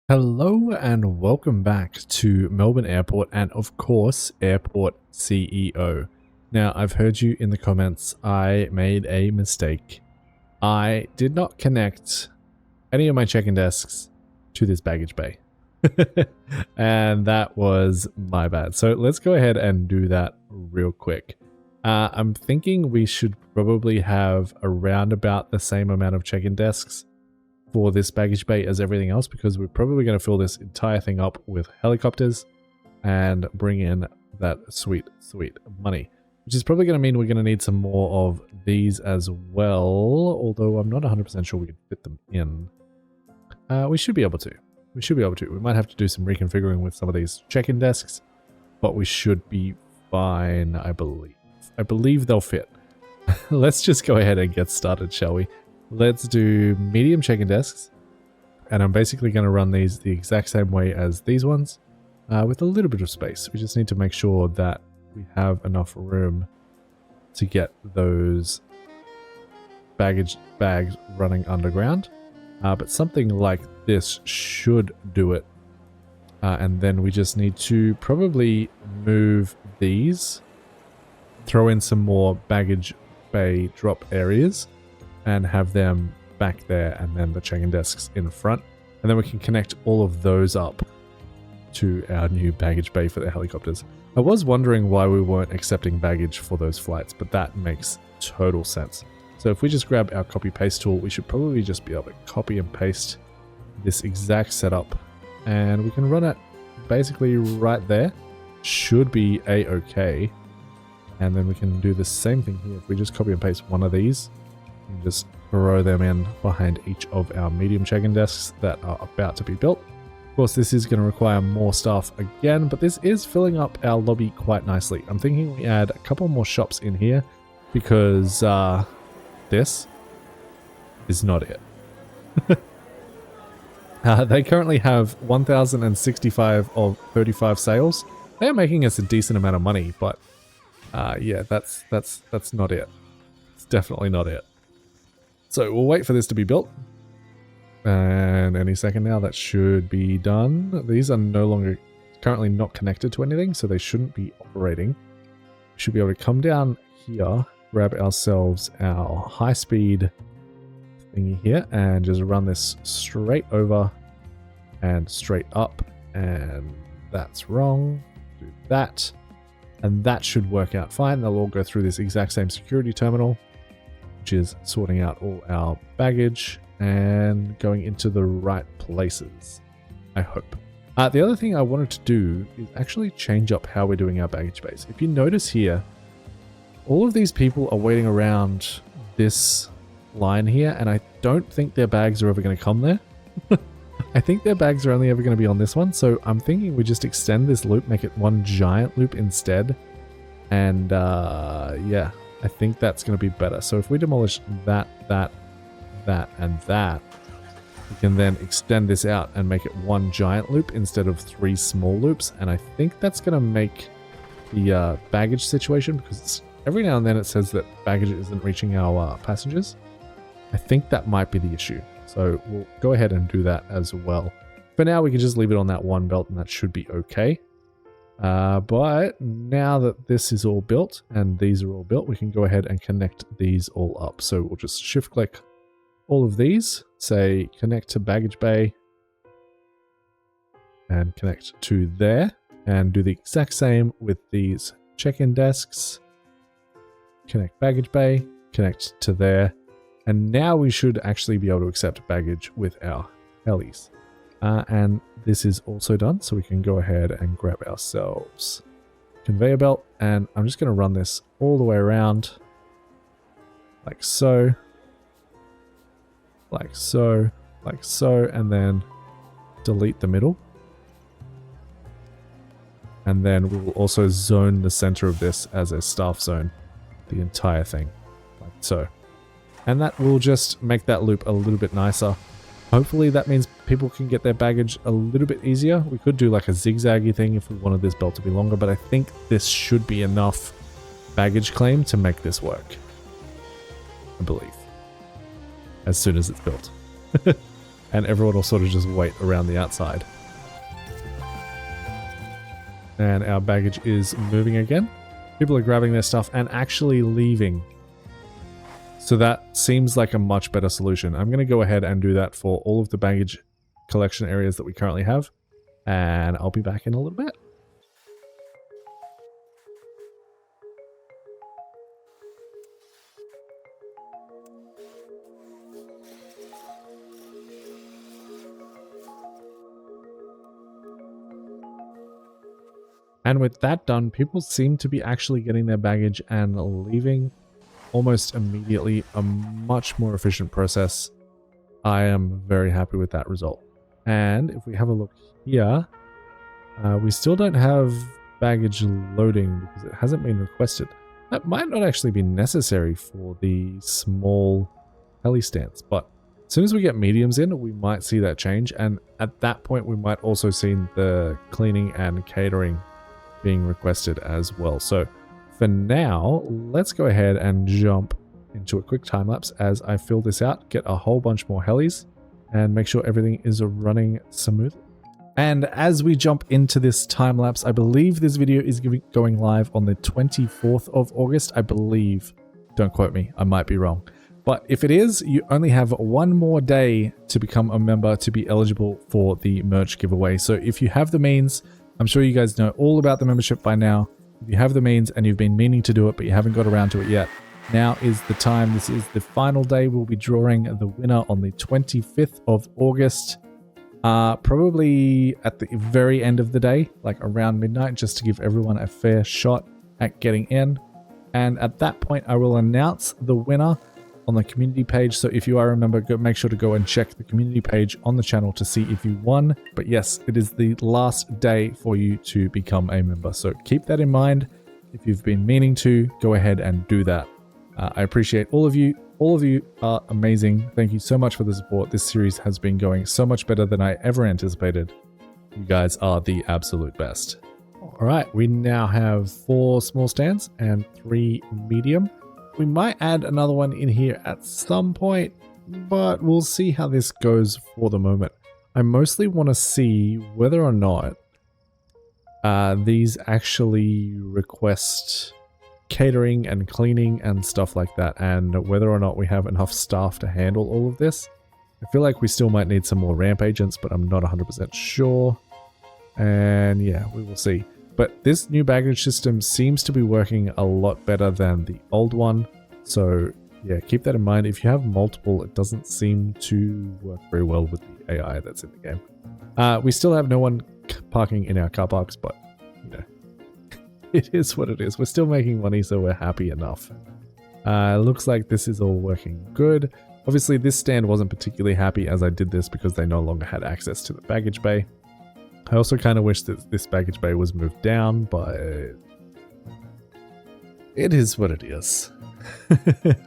Hello and welcome back to Melbourne Airport and of course Airport CEO. Now I've heard you in the comments, I made a mistake. I did not connect any of my check-in desks to this baggage bay. And that was my bad. So let's go ahead and do that real quick. I'm thinking we should probably have around about the same amount of check-in desks for this baggage bay as everything else, because we're probably going to fill this entire thing up with helicopters and bring in that sweet money, which is probably going to mean we're going to need some more of these as well, although I'm not 100% sure we can fit them in. We should be able to. We might have to do some reconfiguring with some of these check-in desks, but we should be fine, I believe. I believe they'll fit. Let's just go ahead and get started, shall we? Let's do medium check-in desks, and I'm basically going to run these the exact same way as these ones, with a little bit of space. We just need to make sure that we have enough room to get those baggage bags running underground, but something like this should do it. And then we just need to probably move these, throw in some more baggage bay drop areas, and have them back there, and then the check-in desks in front. And then we can connect all of those up to our new baggage bay for the helicopters. I was wondering why we weren't accepting baggage for those flights, but that makes total sense. So if we just grab our copy-paste tool, we should probably just be able to copy and paste this exact setup. And we can run it basically right there. Should be a-okay. And then we can do the same thing here. If we just copy and paste one of these, and just throw them in behind each of our medium check-in desks that are about to be built. Of course, this is going to require more staff again, but this is filling up our lobby quite nicely. I'm thinking we add a couple more shops in here, because this is not it. They currently have 1,065 of 35 sales. They're making us a decent amount of money, but yeah, that's not it. It's definitely not it. So we'll wait for this to be built, and any second now that should be done. These are no longer currently not connected to anything, so they shouldn't be operating. We should be able to come down here, grab ourselves our high-speed thingy here, and just run this straight over and straight up, and that's wrong. Do that, and that should work out fine. They'll all go through this exact same security terminal, which is sorting out all our baggage and going into the right places, I hope. The other thing I wanted to do is actually change up how we're doing our baggage bays. If you notice here, all of these people are waiting around this line here, and I don't think their bags are ever going to come there. I think their bags are only ever going to be on this one, so I'm thinking we just extend this loop, make it one giant loop instead, and yeah. I think that's going to be better. So if we demolish that, and that, we can then extend this out and make it one giant loop instead of 3 small loops. And I think that's going to make the baggage situation, because every now and then it says that baggage isn't reaching our passengers. I think that might be the issue. So we'll go ahead and do that as well. For now, we can just leave it on that one belt, and that should be okay. But now that this is all built and these are all built, we can go ahead and connect these all up. So we'll just shift click all of these, say connect to baggage bay, and connect to there, and do the exact same with these check-in desks. Connect baggage bay, connect to there, and now we should actually be able to accept baggage with our helis. And this is also done, so we can go ahead and grab ourselves conveyor belt, and I'm just going to run this all the way around, like so, like so, like so, and then delete the middle. And then we will also zone the center of this as a staff zone, the entire thing, like so. And that will just make that loop a little bit nicer. Hopefully that means people can get their baggage a little bit easier. We could do like a zigzaggy thing if we wanted this belt to be longer, but I think this should be enough baggage claim to make this work, I believe, as soon as it's built. and everyone will sort of just wait around the outside. And our baggage is moving again. People are grabbing their stuff and actually leaving. So that seems like a much better solution. I'm going to go ahead and do that for all of the baggage collection areas that we currently have. And I'll be back in a little bit. And with that done, people seem to be actually getting their baggage and leaving almost immediately. A much more efficient process. I am very happy with that result. And if we have a look here, we still don't have baggage loading because it hasn't been requested. That might not actually be necessary for the small heli stands, but as soon as we get mediums in, we might see that change. And at that point, we might also see the cleaning and catering being requested as well. So for now, let's go ahead and jump into a quick time lapse as I fill this out, get a whole bunch more helis, and make sure everything is running smoothly. And as we jump into this time lapse, I believe this video is going live on the 24th of August. I believe. Don't quote me, I might be wrong. But if it is, you only have one more day to become a member to be eligible for the merch giveaway. So if you have the means, I'm sure you guys know all about the membership by now. If you have the means and you've been meaning to do it, but you haven't got around to it yet, now is the time. This is the final day. We'll be drawing the winner on the 25th of August. Probably at the very end of the day, like around midnight, just to give everyone a fair shot at getting in. And at that point, I will announce the winner on the community page. So if you are a member, make sure to go and check the community page on the channel to see if you won. But yes, it is the last day for you to become a member. So keep that in mind. If you've been meaning to, go ahead and do that. I appreciate all of you. All of you are amazing. Thank you so much for the support. This series has been going so much better than I ever anticipated. You guys are the absolute best. All right, we now have 4 small stands and 3 medium. We might add another one in here at some point, but we'll see how this goes for the moment. I mostly want to see whether or not these actually request catering and cleaning and stuff like that, and whether or not we have enough staff to handle all of this. I feel like we still might need some more ramp agents, but I'm not 100% sure. And yeah, we will see. But this new baggage system seems to be working a lot better than the old one. So yeah, keep that in mind. If you have multiple, it doesn't seem to work very well with the AI that's in the game. We still have no one parking in our car parks, but you know, it is what it is. We're still making money, so we're happy enough. Looks like this is all working good. Obviously, this stand wasn't particularly happy as I did this because they no longer had access to the baggage bay. I also kind of wish that this baggage bay was moved down, but it is what it is.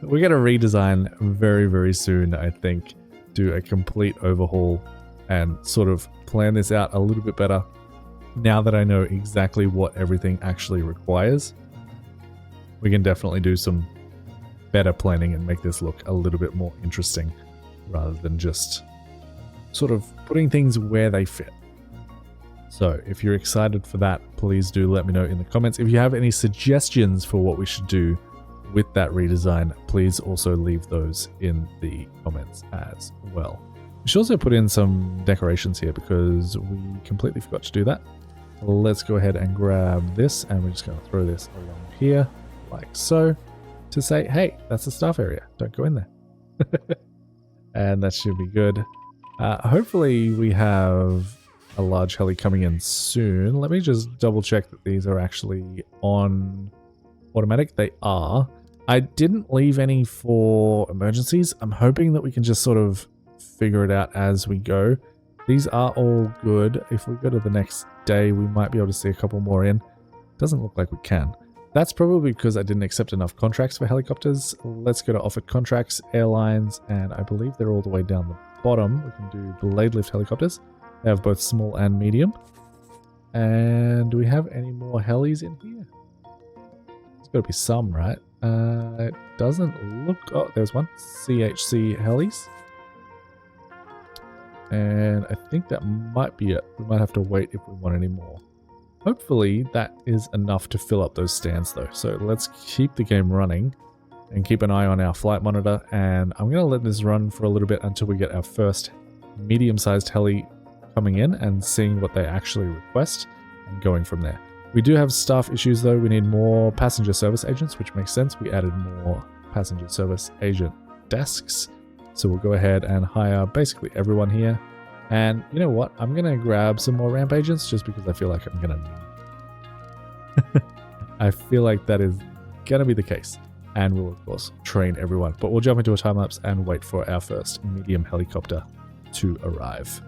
We're going to redesign very, very soon, I think, do a complete overhaul and sort of plan this out a little bit better now that I know exactly what everything actually requires. We can definitely do some better planning and make this look a little bit more interesting rather than just sort of putting things where they fit. So if you're excited for that, please do let me know in the comments. If you have any suggestions for what we should do with that redesign, please also leave those in the comments as well. We should also put in some decorations here because we completely forgot to do that. Let's go ahead and grab this, and we're just going to throw this along here like so to say, hey, that's the staff area. Don't go in there. And that should be good. Hopefully we have a large heli coming in soon. Let me just double check that these are actually on automatic. They are. I didn't leave any for emergencies. I'm hoping that we can just sort of figure it out as we go. These are all good. If we go to the next day, we might be able to see a couple more in. Doesn't look like we can. That's probably because I didn't accept enough contracts for helicopters. Let's go to offered contracts, airlines, and I believe they're all the way down the bottom. We can do blade lift helicopters. They have both small and medium. And do we have any more helis in here? There's got to be some, right? It doesn't look... Oh, there's one. CHC helis. And I think that might be it. We might have to wait if we want any more. Hopefully that is enough to fill up those stands though. So let's keep the game running and keep an eye on our flight monitor. And I'm going to let this run for a little bit until we get our first medium-sized heli coming in and seeing what they actually request and going from there. We do have staff issues though. We need more passenger service agents, which makes sense. We added more passenger service agent desks. So we'll go ahead and hire basically everyone here. And you know what? I'm going to grab some more ramp agents just because I feel like I'm going to I feel like that is going to be the case. And we'll of course train everyone. But we'll jump into a time lapse and wait for our first medium helicopter to arrive.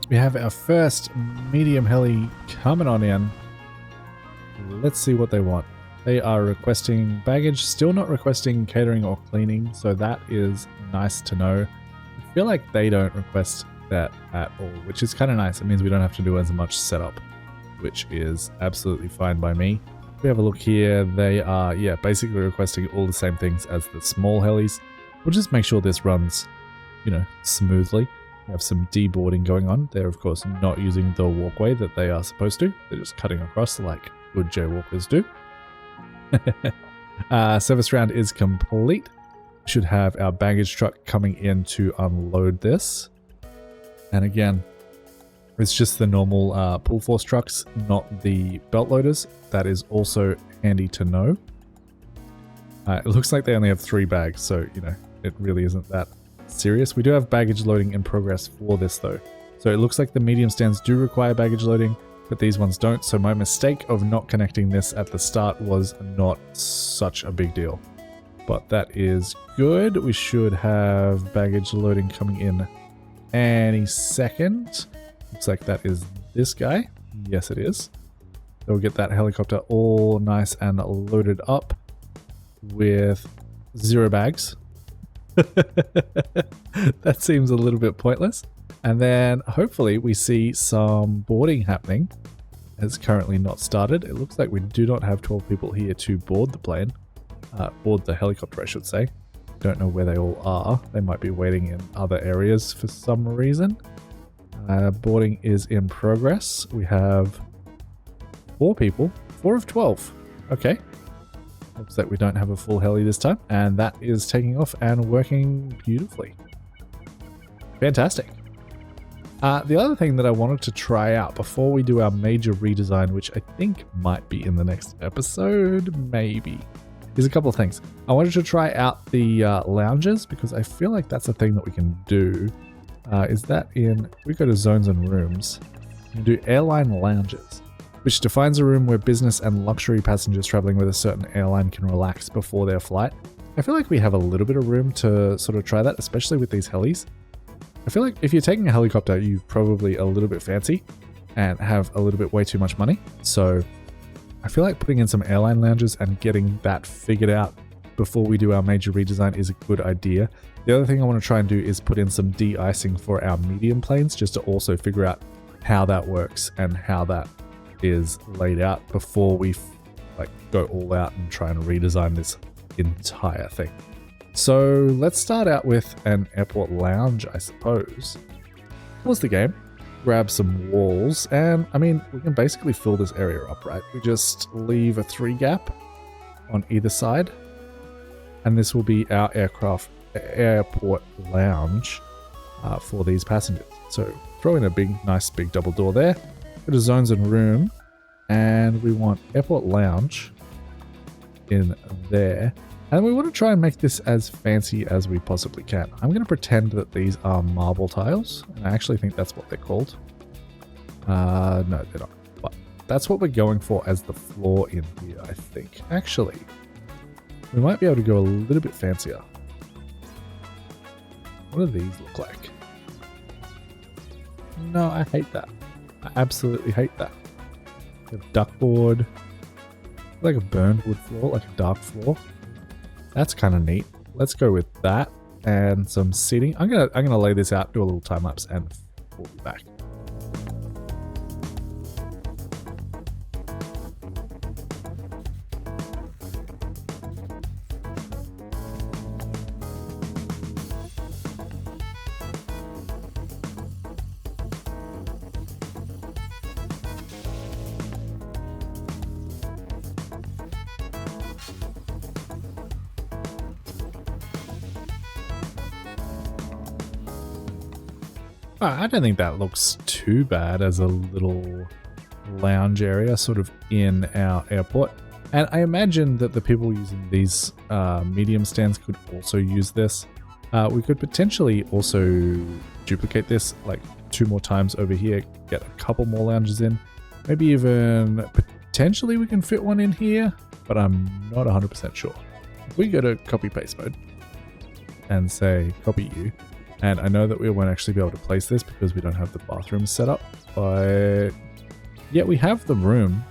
We have our first medium heli coming on in. Let's see what they want. They are requesting baggage, still not requesting catering or cleaning, so that is nice to know. I feel like they don't request that at all, which is kind of nice. It means we don't have to do as much setup, which is absolutely fine by me. We have a look here. They are, basically requesting all the same things as the small helis. We'll just make sure this runs, smoothly. We have some deboarding going on. They're of course not using the walkway that they are supposed to. They're just cutting across like good jaywalkers do. Service round is complete. Should have our baggage truck coming in to unload this. And again, it's just the normal pull force trucks, not the belt loaders. That is also handy to know. It looks like they only have 3 bags, so it really isn't that serious. We do have baggage loading in progress for this though. So it looks like the medium stands do require baggage loading, but these ones don't. So my mistake of not connecting this at the start was not such a big deal. But that is good. We should have baggage loading coming in any second. Looks like that is this guy. Yes, it is. So we'll get that helicopter all nice and loaded up with 0 bags. That seems a little bit pointless. And then hopefully we see some boarding happening. It's currently not started. It looks like we do not have 12 people here to board the plane. Board the helicopter, I should say. Don't know where they all are. They might be waiting in other areas for some reason. Boarding is in progress. We have 4 people. 4 of 12. Okay. Looks like we don't have a full heli this time. And that is taking off and working beautifully. Fantastic. The other thing that I wanted to try out before we do our major redesign, which I think might be in the next episode, maybe, is a couple of things. I wanted to try out the lounges because I feel like that's a thing that we can do. Is that in, we go to zones and rooms, we can do airline lounges, which defines a room where business and luxury passengers traveling with a certain airline can relax before their flight. I feel like we have a little bit of room to sort of try that, especially with these helis. I feel like if you're taking a helicopter, you're probably a little bit fancy and have a little bit way too much money. So I feel like putting in some airline lounges and getting that figured out before we do our major redesign is a good idea. The other thing I want to try and do is put in some de-icing for our medium planes, just to also figure out how that works and how that is laid out before we go all out and try and redesign this entire thing. So let's start out with an airport lounge, I suppose. Pause the game, grab some walls, and I mean, we can basically fill this area up, right? We just leave a 3 gap on either side, and this will be our airport lounge for these passengers. So throw in a nice big double door there, go to zones and room, and we want airport lounge in there. And we want to try and make this as fancy as we possibly can. I'm going to pretend that these are marble tiles, and I actually think that's what they're called. No, they're not. But that's what we're going for as the floor in here, I think. Actually, we might be able to go a little bit fancier. What do these look like? No, I hate that. I absolutely hate that. A duckboard, like a burned wood floor, like a dark floor. That's kind of neat. Let's go with that and some seating. I'm gonna lay this out, do a little time lapse, and we'll be back. I don't think that looks too bad as a little lounge area sort of in our airport. And I imagine that the people using these medium stands could also use this. We could potentially also duplicate this like 2 more times over here, get a couple more lounges in. Maybe even potentially we can fit one in here, but I'm not 100% sure. If we go to copy paste mode and say copy you, and I know that we won't actually be able to place this because we don't have the bathroom set up, but yeah, we have the room.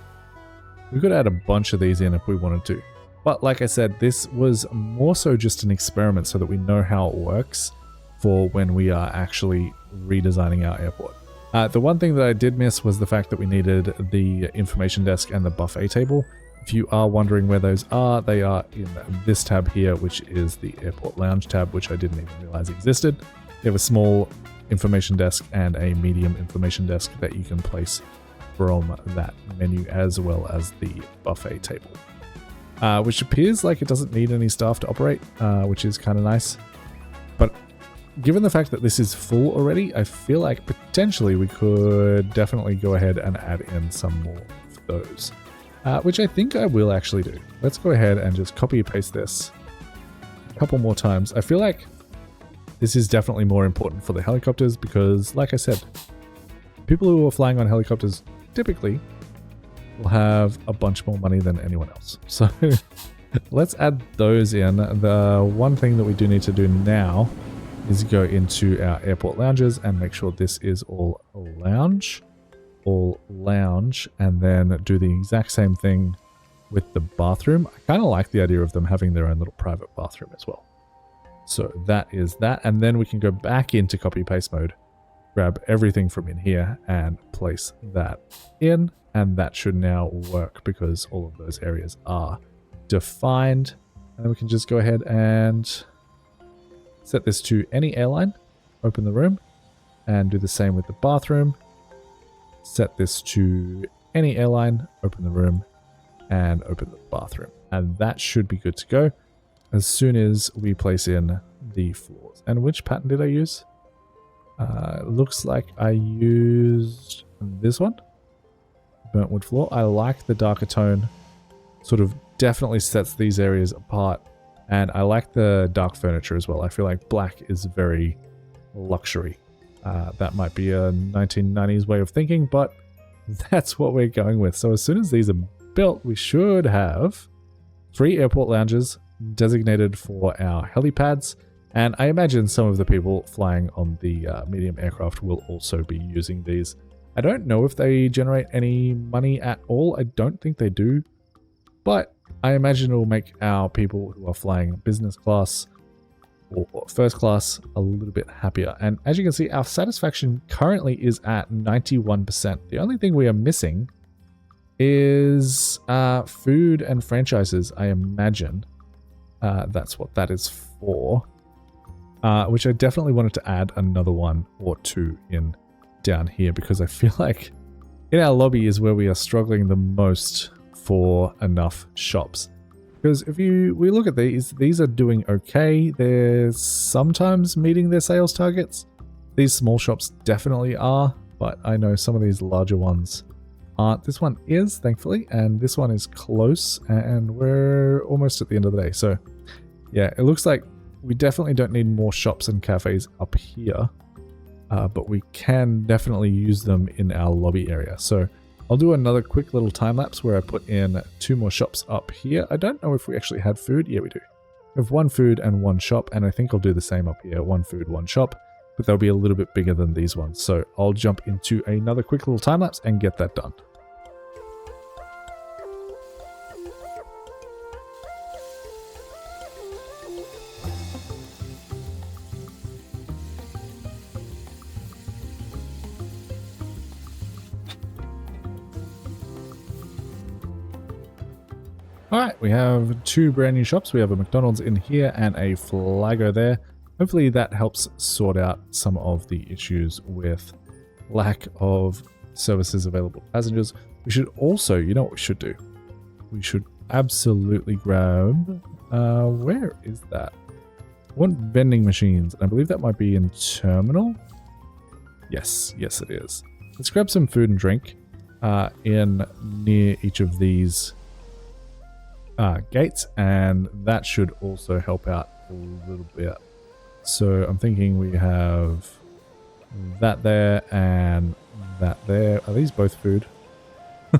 We could add a bunch of these in if we wanted to. But like I said, this was more so just an experiment so that we know how it works for when we are actually redesigning our airport. The one thing that I did miss was the fact that we needed the information desk and the buffet table. If you are wondering where those are, they are in this tab here, which is the airport lounge tab, which I didn't even realize existed. They have a small information desk and a medium information desk that you can place from that menu, as well as the buffet table, which appears like it doesn't need any staff to operate, which is kind of nice. But given the fact that this is full already, I feel like potentially we could definitely go ahead and add in some more of those, which I think I will actually do. Let's go ahead and just copy and paste this a couple more times. I feel like this is definitely more important for the helicopters because, like I said, people who are flying on helicopters typically will have a bunch more money than anyone else. So let's add those in. The one thing that we do need to do now is go into our airport lounges and make sure this is all lounge, and then do the exact same thing with the bathroom. I kind of like the idea of them having their own little private bathroom as well. So that is that, and then we can go back into copy paste mode, grab everything from in here and place that in, and that should now work because all of those areas are defined. And then we can just go ahead and set this to any airline, open the room, and do the same with the bathroom. Set this to any airline, open the room, and open the bathroom. And that should be good to go as soon as we place in the floors. And which pattern did I use? Looks like I used this one, burnt wood floor. I like the darker tone, sort of definitely sets these areas apart, and I like the dark furniture as well. I feel like black is very luxury. That might be a 1990s way of thinking, but that's what we're going with. So as soon as these are built, we should have 3 airport lounges designated for our helipads. And I imagine some of the people flying on the medium aircraft will also be using these. I don't know if they generate any money at all. I don't think they do. But I imagine it will make our people who are flying business class or first class a little bit happier. And as you can see, our satisfaction currently is at 91%. The only thing we are missing is food and franchises, I imagine. That's what that is for. Which I definitely wanted to add another one or 2 in down here, because I feel like in our lobby is where we are struggling the most for enough shops. Because if we look at these are doing okay. They're sometimes meeting their sales targets. These small shops definitely are, but I know some of these larger ones aren't. This one is, thankfully, and this one is close, and we're almost at the end of the day. So yeah, it looks like we definitely don't need more shops and cafes up here, but we can definitely use them in our lobby area. So I'll do another quick little time lapse where I put in 2 more shops up here. I don't know if we actually had food. Yeah, we do. We have 1 food and 1 shop, and I think I'll do the same up here. 1 food, 1 shop, but they'll be a little bit bigger than these ones. So I'll jump into another quick little time lapse and get that done. Alright, we have 2 brand new shops. We have a McDonald's in here and a Flago there. Hopefully that helps sort out some of the issues with lack of services available to passengers. We should also, you know what we should do? We should absolutely grab, where is that? I want vending machines. I believe that might be in terminal. Yes, yes it is. Let's grab some food and drink in near each of these gates, and that should also help out a little bit. So I'm thinking we have that there and that there. Are these both food?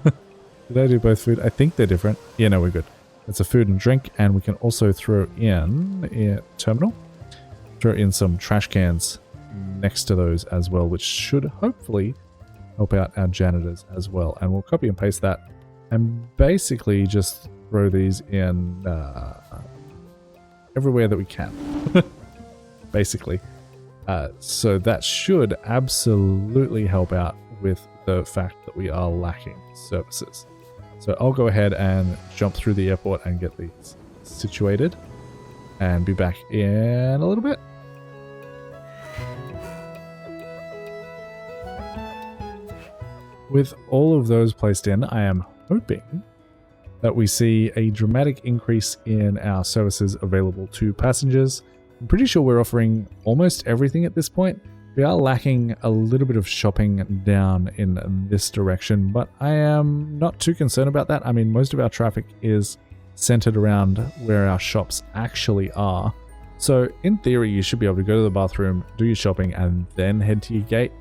Did I do both food? I think they're different. Yeah, no, we're good. It's a food and drink, and we can also throw in a terminal. Throw in some trash cans next to those as well, which should hopefully help out our janitors as well. And we'll copy and paste that and basically just throw these in everywhere that we can. Basically. So that should absolutely help out with the fact that we are lacking services. So I'll go ahead and jump through the airport and get these situated and be back in a little bit. With all of those placed in, I am hoping that we see a dramatic increase in our services available to passengers. I'm pretty sure we're offering almost everything at this point. We are lacking a little bit of shopping down in this direction, but I am not too concerned about that. I mean, most of our traffic is centered around where our shops actually are. So in theory, you should be able to go to the bathroom, do your shopping, and then head to your gate.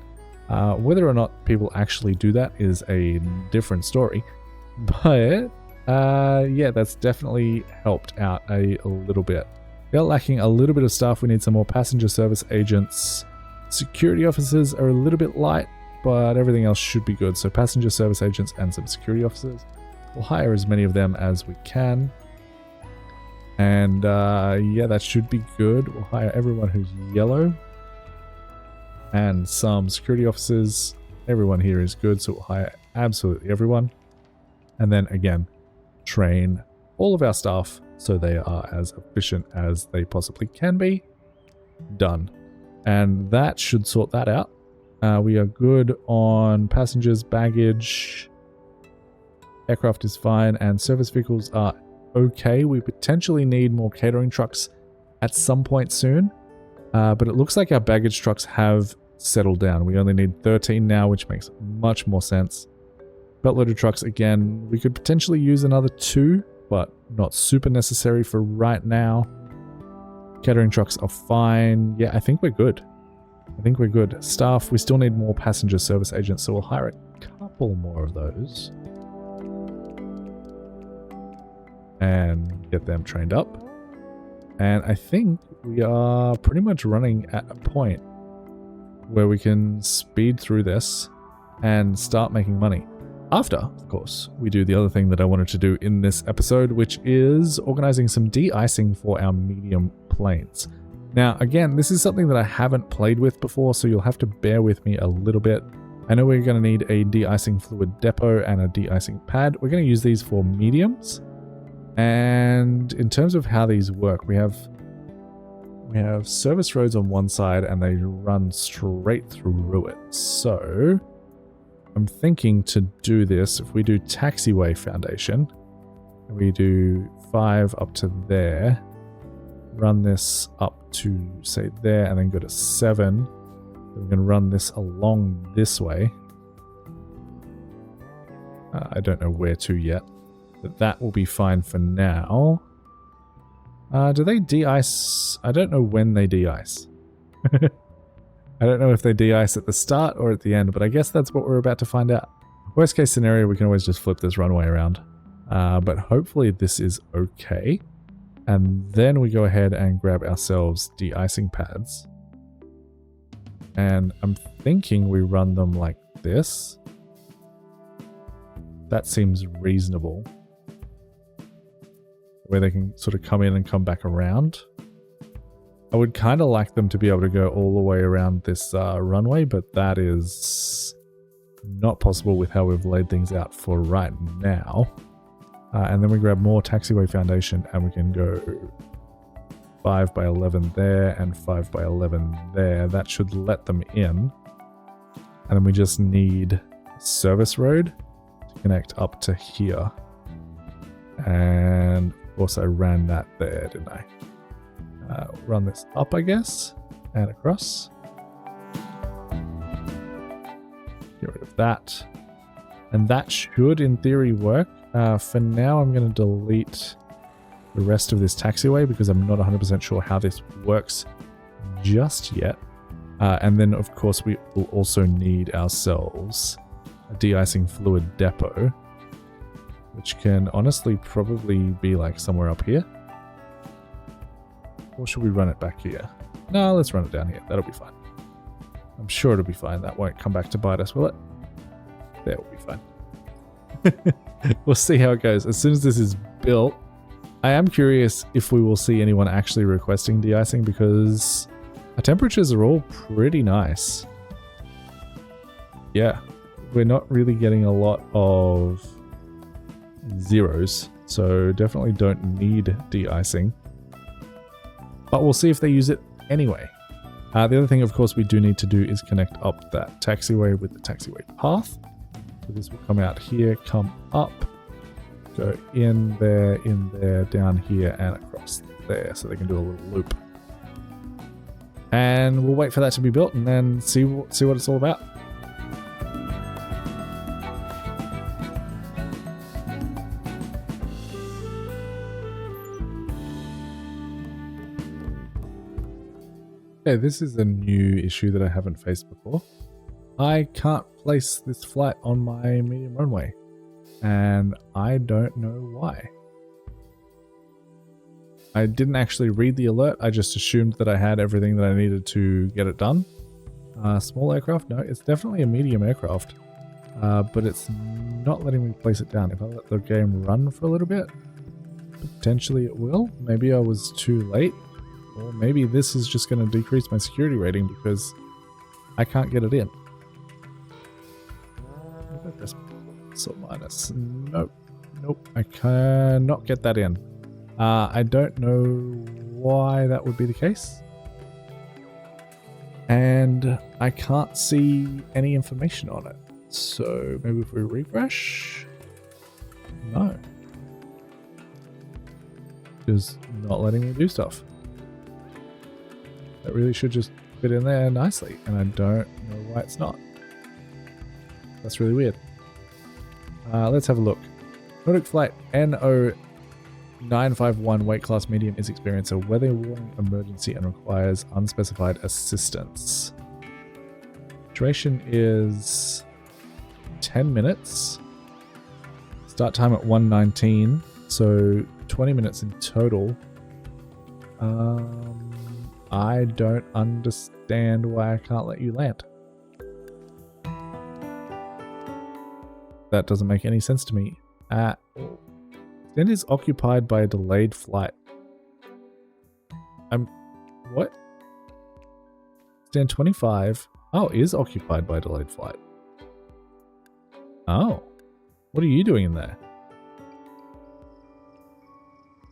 Whether or not people actually do that is a different story. But yeah, that's definitely helped out a little bit. We are lacking a little bit of staff. We need some more passenger service agents. Security officers are a little bit light, but everything else should be good. So passenger service agents and some security officers. We'll hire as many of them as we can. And yeah, that should be good. We'll hire everyone who's yellow. And some security officers. Everyone here is good, so we'll hire absolutely everyone. And then again, train all of our staff so they are as efficient as they possibly can be. Done. And that should sort that out. We are good on passengers, baggage. Aircraft is fine, and service vehicles are okay. We potentially need more catering trucks at some point soon. But it looks like our baggage trucks have settled down. We only need 13 now, which makes much more sense. Buttloader trucks, again, we could potentially use another 2, but not super necessary for right now. Catering trucks are fine. Yeah, I think we're good. I think we're good. Staff, we still need more passenger service agents, so we'll hire a couple more of those. And get them trained up. And I think we are pretty much running at a point where we can speed through this and start making money. After, of course, we do the other thing that I wanted to do in this episode, which is organizing some de-icing for our medium planes. Now, again, this is something that I haven't played with before, so you'll have to bear with me a little bit. I know we're going to need a de-icing fluid depot and a de-icing pad. We're going to use these for mediums. And in terms of how these work, we have service roads on one side and they run straight through it. So I'm thinking to do this, if we do taxiway foundation, and we do 5 up to there, run this up to say there, and then go to 7. Then we're going to run this along this way. I don't know where to yet, but that will be fine for now. Do they de-ice? I don't know when they de-ice. I don't know if they de-ice at the start or at the end, but I guess that's what we're about to find out. Worst case scenario, we can always just flip this runway around. But hopefully this is okay. And then we go ahead and grab ourselves de-icing pads. And I'm thinking we run them like this. That seems reasonable. Where they can sort of come in and come back around. I would kind of like them to be able to go all the way around this runway, but that is not possible with how we've laid things out for right now. And then we grab more taxiway foundation and we can go 5 by 11 there and 5 by 11 there. That should let them in. And then we just need a service road to connect up to here. And of course I ran that there, didn't I? Run this up, I guess, and across. that. And that should, in theory, work. For now, I'm going to delete the rest of this taxiway because I'm not 100% sure how this works just yet. And then, of course, we will also need ourselves a de-icing fluid depot, which can honestly probably be like somewhere up here. Or should we run it back here? No, let's run it down here. That'll be fine. I'm sure it'll be fine. That won't come back to bite us, will it? There will be fine. We'll see how it goes. As soon as this is built, I am curious if we will see anyone actually requesting de-icing because our temperatures are all pretty nice. Yeah, we're not really getting a lot of zeros, so definitely don't need de-icing. But we'll see if they use it anyway. The other thing, of course, we do need to do is connect up that taxiway with the taxiway path. So this will come out here, come up, go in there, down here, and across there, so they can do a little loop. And we'll wait for that to be built and then see what it's all about. Okay, this is a new issue that I haven't faced before. I can't place this flight on my medium runway, and I don't know why. I didn't actually read the alert, I just assumed that I had everything that I needed to get it done. Small aircraft? No, it's definitely a medium aircraft, but it's not letting me place it down. If I let the game run for a little bit, potentially it will. Maybe I was too late, or maybe this is just going to decrease my security rating because I can't get it in. So minus. Nope. I cannot get that in. I don't know why that would be the case. And I can't see any information on it. So maybe if we refresh. No. Just not letting me do stuff. That really should just fit in there nicely. And I don't know why it's not. That's really weird. Let's have a look. Nordic Flight NO951 weight class medium is experiencing a weather warning emergency and requires unspecified assistance. Duration is 10 minutes. Start time at 1:19, so 20 minutes in total. I don't understand why I can't let you land. That doesn't make any sense to me at all. Stand is occupied by a delayed flight. What? Stand 25. Oh, is occupied by a delayed flight. Oh. What are you doing in there?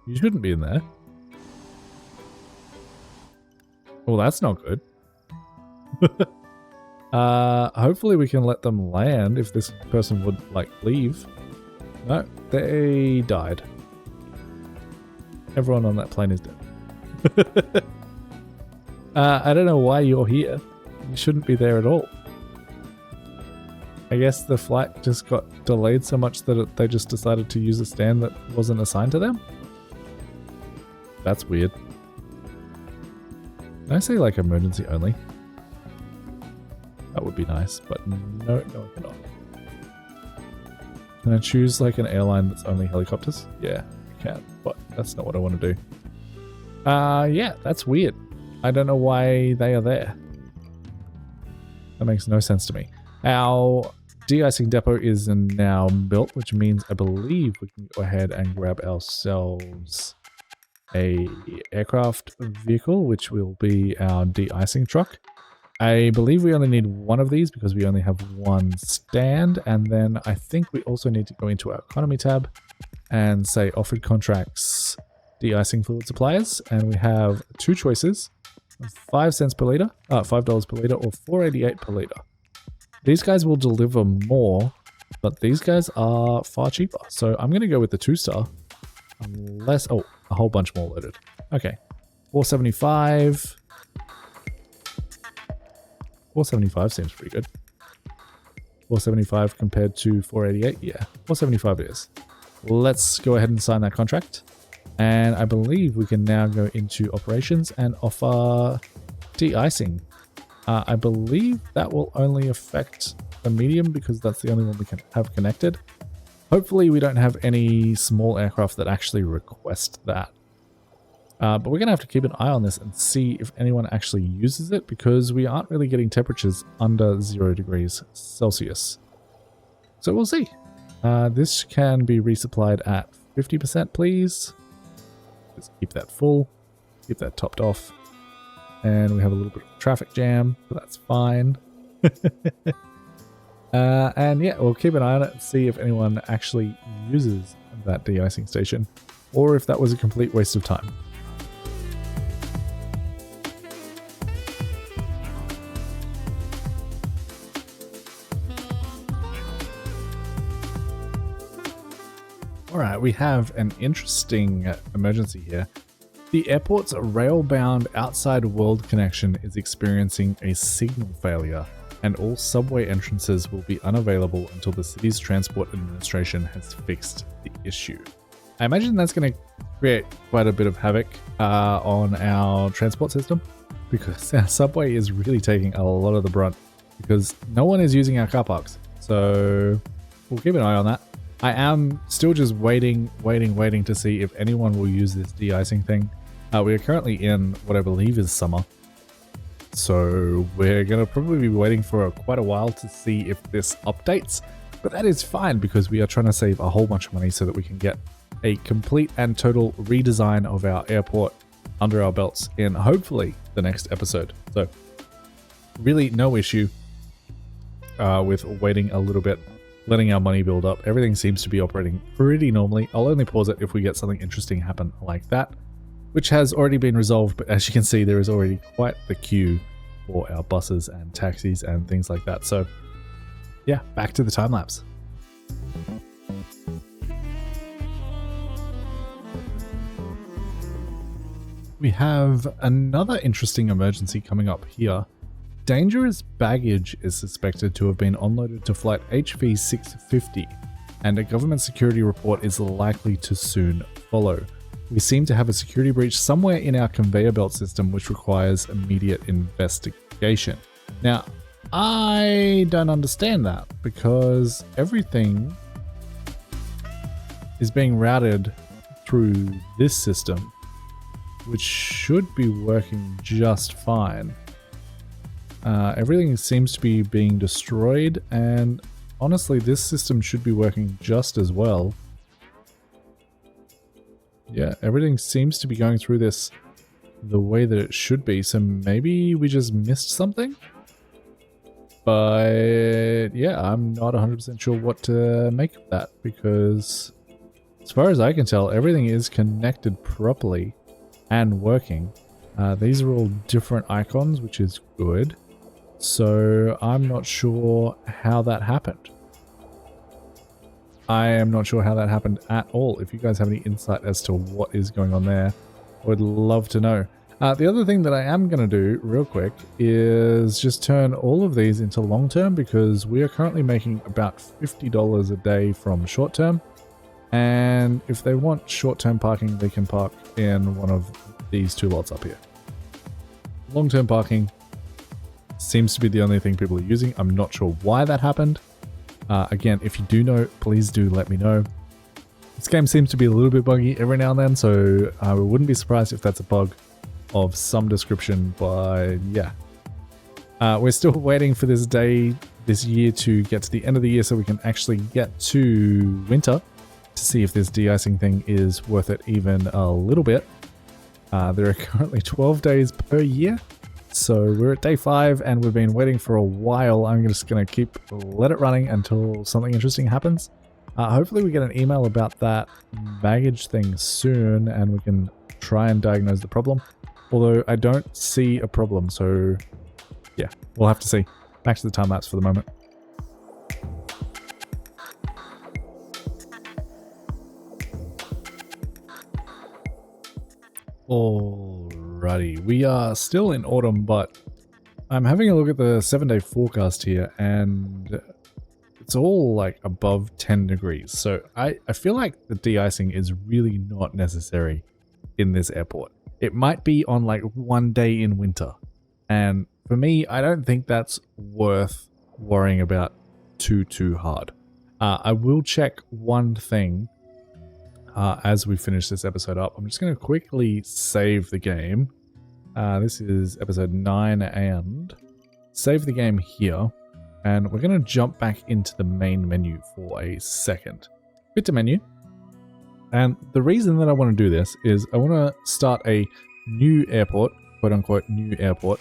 You shouldn't be in there. Well, that's not good. Hopefully we can let them land if this person would, like, leave. No, they died. Everyone on that plane is dead. I don't know why you're here. You shouldn't be there at all. I guess the flight just got delayed so much that they just decided to use a stand that wasn't assigned to them? That's weird. Can I say, like, emergency only? That would be nice, but no, I cannot. Can I choose like an airline that's only helicopters? Yeah, I can, but that's not what I want to do. Yeah, that's weird. I don't know why they are there. That makes no sense to me. Our de-icing depot is now built, which means I believe we can go ahead and grab ourselves a aircraft vehicle, which will be our de-icing truck. I believe we only need one of these because we only have one stand, and then I think we also need to go into our economy tab and say offered contracts, de-icing fluid suppliers, and we have two choices: 5 cents per liter, $5 per liter, or $4.88 per liter. These guys will deliver more, but these guys are far cheaper. So I'm going to go with the 2-star, unless a whole bunch more loaded. Okay, 475. 475 seems pretty good. 475 compared to 488. Yeah, 475 it is. Let's go ahead and sign that contract. And I believe we can now go into operations and offer de-icing. I believe that will only affect the medium because that's the only one we can have connected. Hopefully we don't have any small aircraft that actually request that. But we're going to have to keep an eye on this and see if anyone actually uses it because we aren't really getting temperatures under 0 degrees Celsius. So we'll see. This can be resupplied at 50%, please. Just keep that full. Keep that topped off. And we have a little bit of traffic jam, so that's fine. And yeah, we'll keep an eye on it and see if anyone actually uses that de-icing station or if that was a complete waste of time. Alright, we have an interesting emergency here. The airport's rail-bound outside world connection is experiencing a signal failure, and all subway entrances will be unavailable until the city's transport administration has fixed the issue. I imagine that's going to create quite a bit of havoc on our transport system, because our subway is really taking a lot of the brunt, because no one is using our car parks. So we'll keep an eye on that. I am still just waiting to see if anyone will use this de-icing thing. We are currently in what I believe is summer. So we're going to probably be waiting for quite a while to see if this updates. But that is fine because we are trying to save a whole bunch of money so that we can get a complete and total redesign of our airport under our belts in hopefully the next episode. So really no issue with waiting a little bit, letting our money build up. Everything seems to be operating pretty normally. I'll only pause it if we get something interesting happen like that, which has already been resolved. But as you can see, there is already quite the queue for our buses and taxis and things like that. So yeah, back to the time lapse. We have another interesting emergency coming up here. Dangerous baggage is suspected to have been unloaded to flight HV 650, and a government security report is likely to soon follow. We seem to have a security breach somewhere in our conveyor belt system which requires immediate investigation. Now, I don't understand that because everything is being routed through this system, which should be working just fine. Everything seems to be being destroyed, and honestly, this system should be working just as well. Yeah, everything seems to be going through this the way that it should be, so maybe we just missed something? But yeah, I'm not 100% sure what to make of that, because as far as I can tell, everything is connected properly and working. These are all different icons, which is good. So I'm not sure how that happened. I am not sure how that happened at all. If you guys have any insight as to what is going on there, I would love to know. The other thing that I am going to do real quick is just turn all of these into long term, because we are currently making about $50 a day from short term. And if they want short term parking, they can park in one of these two lots up here. Long term parking seems to be the only thing people are using. I'm not sure why that happened. Again, if you do know, please do let me know. This game seems to be a little bit buggy every now and then, so I wouldn't be surprised if that's a bug of some description, but yeah. We're still waiting for this year to get to the end of the year so we can actually get to winter to see if this de-icing thing is worth it even a little bit. There are currently 12 days per year. So we're at day 5 and we've been waiting for a while. I'm just going to let it running until something interesting happens. Hopefully we get an email about that baggage thing soon and we can try and diagnose the problem. Although I don't see a problem, so yeah, we'll have to see. Back to the time lapse for the moment. Alrighty, we are still in autumn, but I'm having a look at the 7-day forecast here, and it's all like above 10 degrees. So I feel like the de-icing is really not necessary in this airport. It might be on like one day in winter. And for me, I don't think that's worth worrying about too hard. I will check one thing as we finish this episode up. I'm just going to quickly save the game. This is episode 9 and save the game here. And we're going to jump back into the main menu for a second. Hit the menu. And the reason that I want to do this is I want to start a new airport, quote unquote new airport.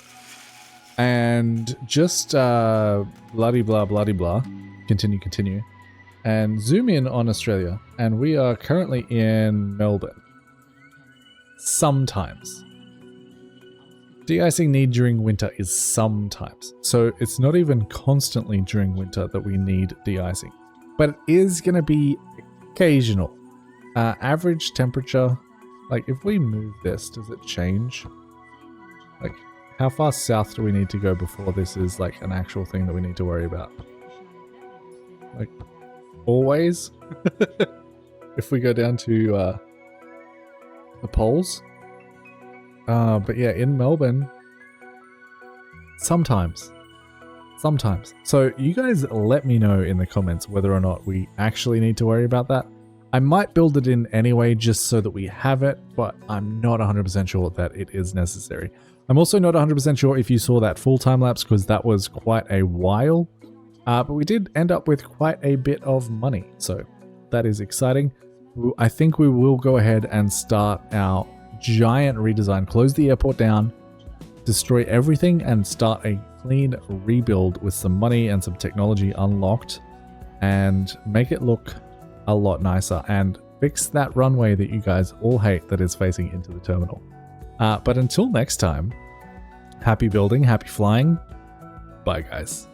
And just blah-de-blah, blah-de-blah. Continue. And zoom in on Australia. And we are currently in Melbourne. Sometimes. De-icing need during winter is sometimes. So it's not even constantly during winter that we need de-icing. But it is going to be occasional. Average temperature, like if we move this, does it change? Like how far south do we need to go before this is like an actual thing that we need to worry about? Like always? If we go down to the poles? But yeah, in Melbourne, sometimes. So you guys let me know in the comments whether or not we actually need to worry about that. I might build it in anyway just so that we have it, but I'm not 100% sure that it is necessary. I'm also not 100% sure if you saw that full time lapse because that was quite a while, but we did end up with quite a bit of money, so that is exciting. I think we will go ahead and start our giant redesign, close the airport down, destroy everything, and start a clean rebuild with some money and some technology unlocked, and make it look a lot nicer, and fix that runway that you guys all hate that is facing into the terminal. But until next time, happy building, happy flying. Bye, guys.